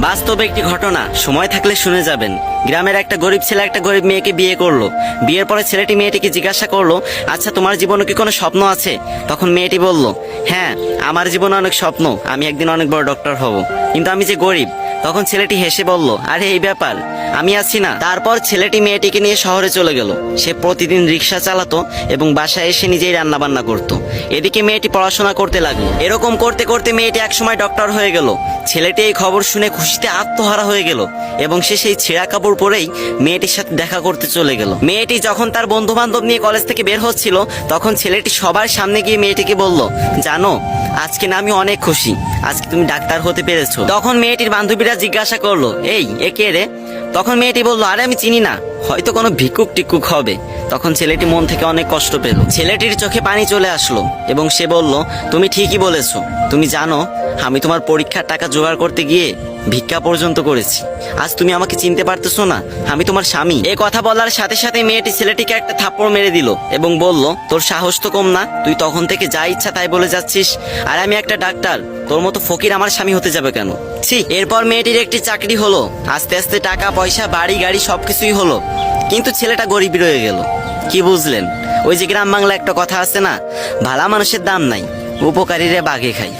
বাস্তব একটি ঘটনা, সময় থাকলে শুনে যাবেন। গ্রামের একটা গরিব ছেলে একটা গরিব মেয়েকে বিয়ে করলো। বিয়ের পরে ছেলেটি মেয়েটিকে জিজ্ঞাসা করলো, আচ্ছা তোমার জীবনে কি কোনো স্বপ্ন আছে? তখন মেয়েটি বলল, হ্যাঁ আমার জীবনে অনেক স্বপ্ন, আমি একদিন অনেক বড় ডক্টর হব, কিন্তু আমি যে গরিব। তখন ছেলেটি হেসে বলল, আরে এই ব্যাপার, আমি আছি না। তারপর ছেলেটি মেয়েটিকে নিয়ে শহরে চলে গেল। সে প্রতিদিন রিক্সা চালাতো এবং বাসায় এসে নিজেই রান্না বান্না করতো। এদিকে মেয়েটি পড়াশোনা করতে লাগলো। এরকম করতে করতে মেয়েটি একসময় ডক্টর হয়ে গেল। ছেলেটি এই খবর শুনে খুশিতে আত্মহারা হয়ে গেল এবং সে সেই ছেঁড়া কাপড় পরেই মেয়েটির সাথে দেখা করতে চলে গেল। মেয়েটি যখন তার বন্ধু বান্ধব নিয়ে কলেজ থেকে বের হচ্ছিল, তখন ছেলেটি সবার সামনে গিয়ে মেয়েটিকে বলল, জানো আজকে না আমি অনেক খুশি, আজকে তুমি ডাক্তার হতে পেরেছো। তখন মেয়েটির বান্ধবীরা জিজ্ঞাসা করলো, এই এ কে রে? তখন মেয়েটি বলল, আরে আমি চিনি না, হয়তো কোনো ভিক্ষুক টিক্ষুক হবে। তখন ছেলেটি মন থেকে অনেক কষ্ট পেল। ছেলেটির চোখে পানি চলে আসলো এবং সে বলল, তুমি ঠিকই বলেছো। তুমি জানো আমি তোমার পরীক্ষার টাকা জোগাড় করতে গিয়ে ভিক্ষা পর্যন্ত করেছি। আজ তুমি আমাকে চিনতে পারতেছো না? আমি তোমার স্বামী। এই কথা বলার সাথে সাথে মেয়েটি ছেলেটিকে একটা থাপ্পড় মেরে দিল এবং বলল, তোর সাহস তো কম না, তুই তখন থেকে যা ইচ্ছা তাই বলে যাচ্ছিস, আর আমি একটা ডাক্তার, তোর মতো ফকির আমার স্বামী হতে যাবে কেন? ছি। এরপর মেয়েটির একটি চাকরি হলো, আস্তে আস্তে টাকা পয়সা বাড়ি গাড়ি সবকিছুই হলো, কিন্তু ছেলেটা গরিব রয়ে গেল। কি বুঝলেন? ওই যে গ্রাম বাংলা একটা কথা আছে না, ভালা মানুষের দাম নাই, উপকারীরা বাঘে খায়।